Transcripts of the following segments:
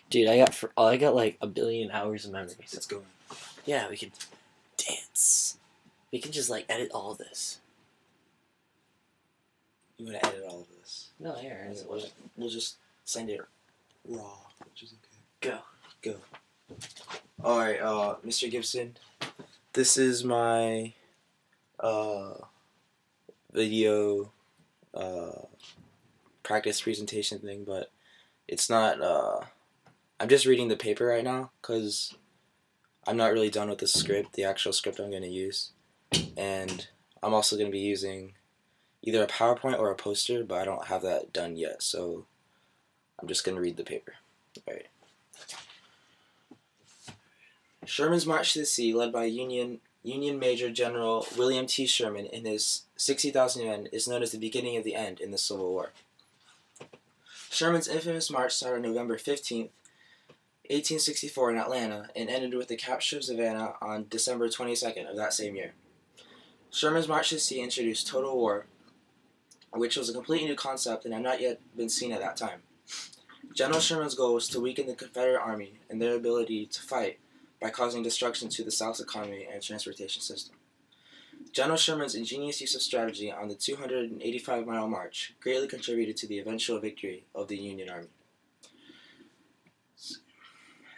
Dude, I got like a billion hours of memory. Let's go. Yeah, we can dance. We can just like edit all this. You want to edit all of this? No, here. We'll just send it raw, which is okay. Go. Alright, Mr. Gibson, this is my video practice presentation thing, but it's not, I'm just reading the paper right now, because I'm not really done with the script, the actual script I'm going to use, and I'm also going to be using either a PowerPoint or a poster, but I don't have that done yet, so I'm just going to read the paper. Alright. Sherman's March to the Sea, led by Union Major General William T. Sherman and his 60,000 men, is known as the beginning of the end in the Civil War. Sherman's infamous march started November 15th, 1864 in Atlanta and ended with the capture of Savannah on December 22nd of that same year. Sherman's March to the Sea introduced total war, which was a completely new concept and had not yet been seen at that time. General Sherman's goal was to weaken the Confederate Army and their ability to fight by causing destruction to the South's economy and transportation system. General Sherman's ingenious use of strategy on the 285-mile march greatly contributed to the eventual victory of the Union Army.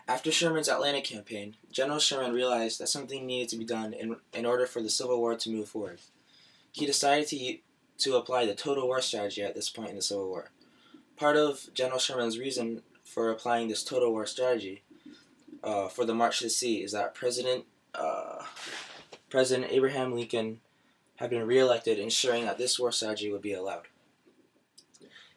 After Sherman's Atlanta campaign, General Sherman realized that something needed to be done in order for the Civil War to move forward. He decided to apply the total war strategy at this point in the Civil War. Part of General Sherman's reason for applying this total war strategy for the March to the Sea is that President Abraham Lincoln had been reelected, ensuring that this war strategy would be allowed.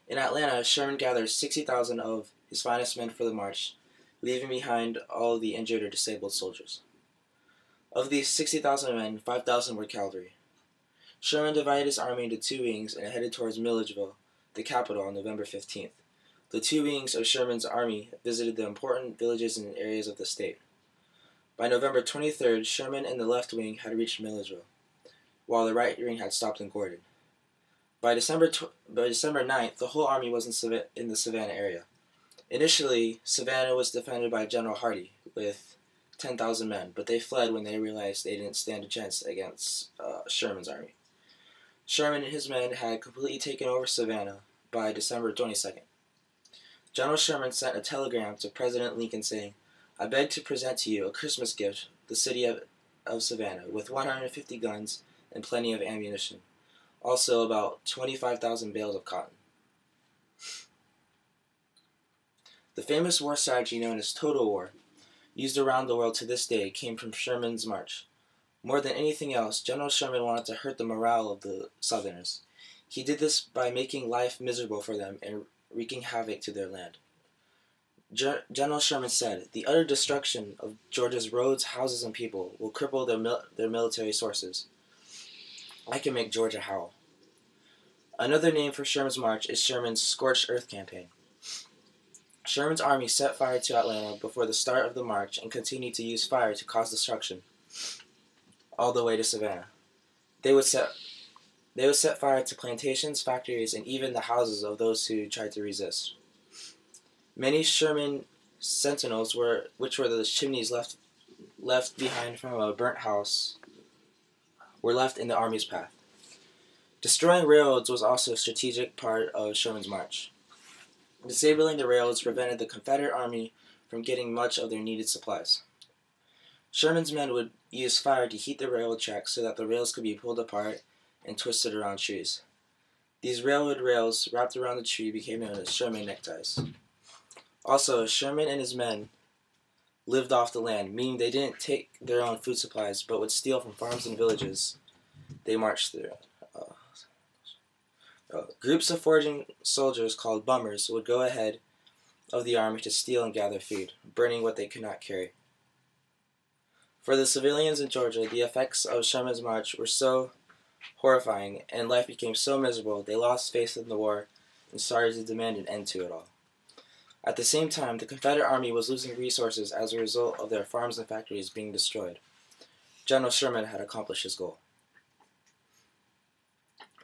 In Atlanta, Sherman gathered 60,000 of his finest men for the march, leaving behind all the injured or disabled soldiers. Of these 60,000 men, 5,000 were cavalry. Sherman divided his army into two wings and headed towards Milledgeville, the capital, on November 15th. The two wings of Sherman's army visited the important villages and areas of the state. By November 23rd, Sherman and the left wing had reached Milledgeville, while the right wing had stopped in Gordon. By December 9th, the whole army was in the Savannah area. Initially, Savannah was defended by General Hardee with 10,000 men, but they fled when they realized they didn't stand a chance against Sherman's army. Sherman and his men had completely taken over Savannah by December 22nd. General Sherman sent a telegram to President Lincoln saying, "I beg to present to you a Christmas gift, the city of Savannah, with 150 guns and plenty of ammunition. Also about 25,000 bales of cotton." The famous war strategy known as total war, used around the world to this day, came from Sherman's march. More than anything else, General Sherman wanted to hurt the morale of the Southerners. He did this by making life miserable for them and wreaking havoc to their land. General Sherman said, "The utter destruction of Georgia's roads, houses, and people will cripple their military sources. I can make Georgia howl." Another name for Sherman's march is Sherman's Scorched Earth campaign. Sherman's army set fire to Atlanta before the start of the march and continued to use fire to cause destruction all the way to Savannah. They would set fire to plantations, factories, and even the houses of those who tried to resist. Many Sherman sentinels, which were the chimneys left behind from a burnt house, were left in the army's path. Destroying railroads was also a strategic part of Sherman's march. Disabling the railroads prevented the Confederate Army from getting much of their needed supplies. Sherman's men would use fire to heat the railroad tracks so that the rails could be pulled apart and twisted around trees. These railroad rails wrapped around the tree became known as Sherman neckties. Also, Sherman and his men lived off the land, meaning they didn't take their own food supplies but would steal from farms and villages they marched through. Groups of foraging soldiers called bummers would go ahead of the army to steal and gather food, burning what they could not carry. For the civilians in Georgia, the effects of Sherman's march were so horrifying and life became so miserable they lost faith in the war and started to demand an end to it all. At the same time, the Confederate Army was losing resources as a result of their farms and factories being destroyed. General Sherman had accomplished his goal.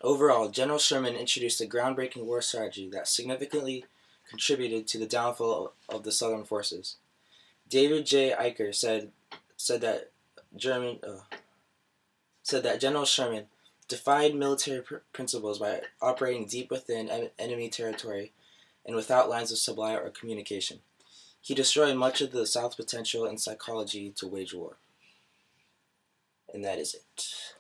Overall, General Sherman introduced a groundbreaking war strategy that significantly contributed to the downfall of the Southern forces. David J. Eicher said that General Sherman defied military principles by operating deep within enemy territory and without lines of supply or communication. He destroyed much of the South's potential and psychology to wage war. And that is it.